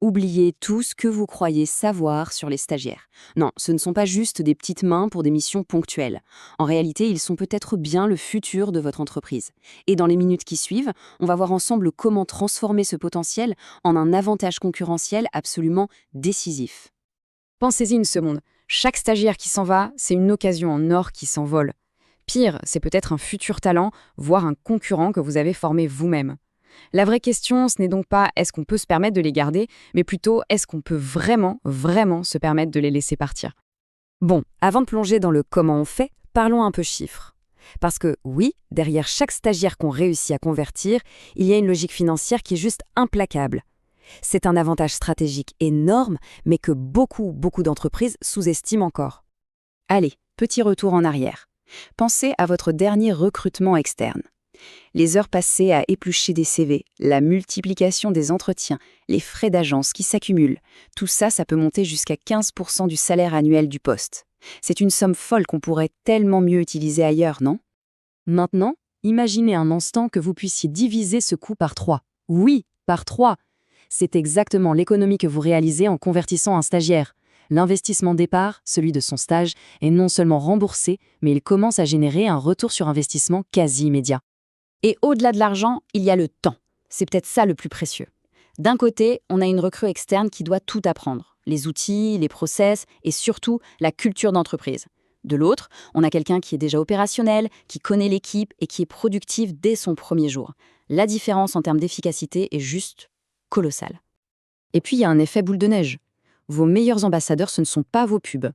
Oubliez tout ce que vous croyez savoir sur les stagiaires. Non, ce ne sont pas juste des petites mains pour des missions ponctuelles. En réalité, ils sont peut-être bien le futur de votre entreprise. Et dans les minutes qui suivent, on va voir ensemble comment transformer ce potentiel en un avantage concurrentiel absolument décisif. Pensez-y une seconde. Chaque stagiaire qui s'en va, c'est une occasion en or qui s'envole. Pire, c'est peut-être un futur talent, voire un concurrent que vous avez formé vous-même. La vraie question, ce n'est donc pas est-ce qu'on peut se permettre de les garder, mais plutôt est-ce qu'on peut vraiment, vraiment se permettre de les laisser partir. Bon, avant de plonger dans le comment on fait, parlons un peu chiffres. Parce que oui, derrière chaque stagiaire qu'on réussit à convertir, il y a une logique financière qui est juste implacable. C'est un avantage stratégique énorme, mais que beaucoup d'entreprises sous-estiment encore. Allez, petit retour en arrière. Pensez à votre dernier recrutement externe. Les heures passées à éplucher des CV, la multiplication des entretiens, les frais d'agence qui s'accumulent, tout ça, ça peut monter jusqu'à 15% du salaire annuel du poste. C'est une somme folle qu'on pourrait tellement mieux utiliser ailleurs, non? Maintenant, imaginez un instant que vous puissiez diviser ce coût par 3. Oui, par 3. C'est exactement l'économie que vous réalisez en convertissant un stagiaire. L'investissement départ, celui de son stage, est non seulement remboursé, mais il commence à générer un retour sur investissement quasi immédiat. Et au-delà de l'argent, il y a le temps. C'est peut-être ça le plus précieux. D'un côté, on a une recrue externe qui doit tout apprendre. Les outils, les process et surtout la culture d'entreprise. De l'autre, on a quelqu'un qui est déjà opérationnel, qui connaît l'équipe et qui est productif dès son premier jour. La différence en termes d'efficacité est juste colossale. Et puis, il y a un effet boule de neige. Vos meilleurs ambassadeurs, ce ne sont pas vos pubs.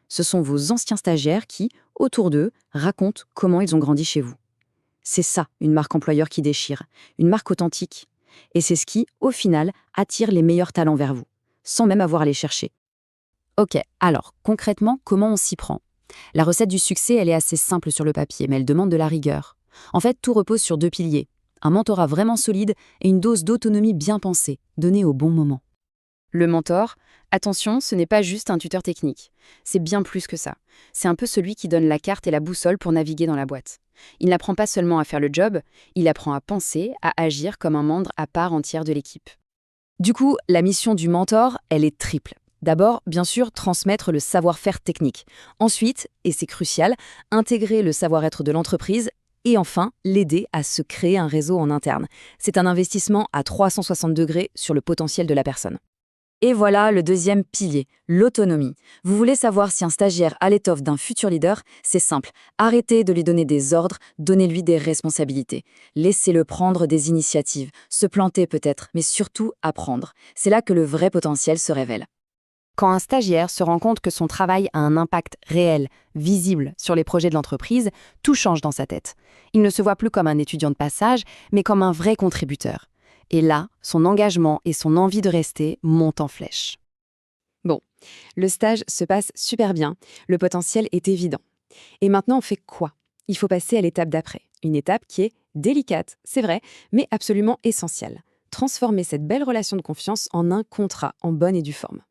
Ce sont vos anciens stagiaires qui, autour d'eux, racontent comment ils ont grandi chez vous. C'est ça, une marque employeur qui déchire, une marque authentique. Et c'est ce qui, au final, attire les meilleurs talents vers vous, sans même avoir à les chercher. Ok, alors, concrètement, comment on s'y prend? La recette du succès, elle est assez simple sur le papier, mais elle demande de la rigueur. En fait, tout repose sur 2 piliers. Un mentorat vraiment solide et une dose d'autonomie bien pensée, donnée au bon moment. Le mentor, attention, ce n'est pas juste un tuteur technique. C'est bien plus que ça. C'est un peu celui qui donne la carte et la boussole pour naviguer dans la boîte. Il n'apprend pas seulement à faire le job, il apprend à penser, à agir comme un membre à part entière de l'équipe. Du coup, la mission du mentor, elle est triple. D'abord, bien sûr, transmettre le savoir-faire technique. Ensuite, et c'est crucial, intégrer le savoir-être de l'entreprise. Et enfin, l'aider à se créer un réseau en interne. C'est un investissement à 360 degrés sur le potentiel de la personne. Et voilà le deuxième pilier, l'autonomie. Vous voulez savoir si un stagiaire a l'étoffe d'un futur leader? C'est simple. Arrêtez de lui donner des ordres, donnez-lui des responsabilités. Laissez-le prendre des initiatives, se planter peut-être, mais surtout apprendre. C'est là que le vrai potentiel se révèle. Quand un stagiaire se rend compte que son travail a un impact réel, visible sur les projets de l'entreprise, tout change dans sa tête. Il ne se voit plus comme un étudiant de passage, mais comme un vrai contributeur. Et là, son engagement et son envie de rester montent en flèche. Bon, le stage se passe super bien, le potentiel est évident. Et maintenant, on fait quoi? Il faut passer à l'étape d'après. Une étape qui est délicate, c'est vrai, mais absolument essentielle. Transformer cette belle relation de confiance en un contrat en bonne et due forme.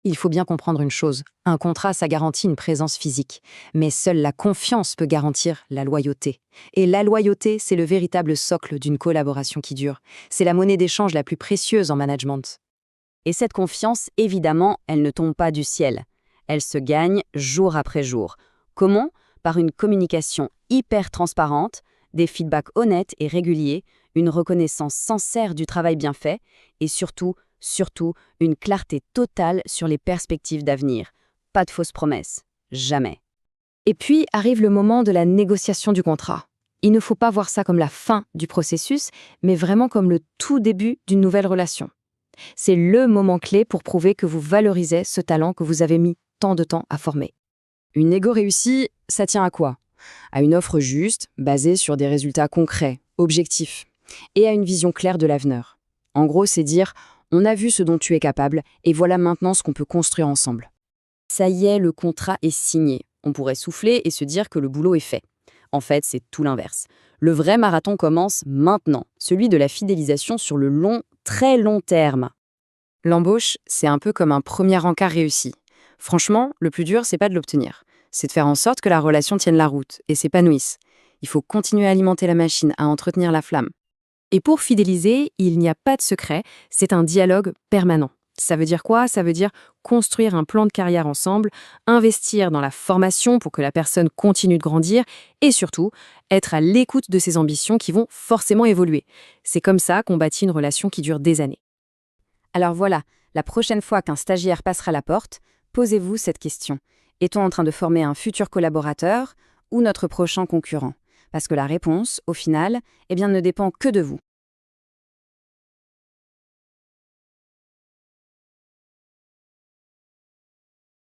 Il faut bien comprendre une chose, un contrat, ça garantit une présence physique. Mais seule la confiance peut garantir la loyauté. Et la loyauté, c'est le véritable socle d'une collaboration qui dure. C'est la monnaie d'échange la plus précieuse en management. Et cette confiance, évidemment, elle ne tombe pas du ciel. Elle se gagne jour après jour. Comment? Par une communication hyper transparente, des feedbacks honnêtes et réguliers, une reconnaissance sincère du travail bien fait, et surtout, une clarté totale sur les perspectives d'avenir. Pas de fausses promesses. Jamais. Et puis arrive le moment de la négociation du contrat. Il ne faut pas voir ça comme la fin du processus, mais vraiment comme le tout début d'une nouvelle relation. C'est le moment clé pour prouver que vous valorisez ce talent que vous avez mis tant de temps à former. Une négo réussie, ça tient à quoi? À une offre juste, basée sur des résultats concrets, objectifs, et à une vision claire de l'avenir. En gros, c'est dire « on a vu ce dont tu es capable, et voilà maintenant ce qu'on peut construire ensemble ». Ça y est, le contrat est signé. On pourrait souffler et se dire que le boulot est fait. En fait, c'est tout l'inverse. Le vrai marathon commence maintenant, celui de la fidélisation sur le long, très long terme. L'embauche, c'est un peu comme un premier encart réussi. Franchement, le plus dur, c'est pas de l'obtenir. C'est de faire en sorte que la relation tienne la route et s'épanouisse. Il faut continuer à alimenter la machine, à entretenir la flamme. Et pour fidéliser, il n'y a pas de secret, c'est un dialogue permanent. Ça veut dire quoi? Ça veut dire construire un plan de carrière ensemble, investir dans la formation pour que la personne continue de grandir et surtout être à l'écoute de ses ambitions qui vont forcément évoluer. C'est comme ça qu'on bâtit une relation qui dure des années. Alors voilà, la prochaine fois qu'un stagiaire passera la porte, posez-vous cette question. Est-on en train de former un futur collaborateur ou notre prochain concurrent? Parce que la réponse, au final, ne dépend que de vous.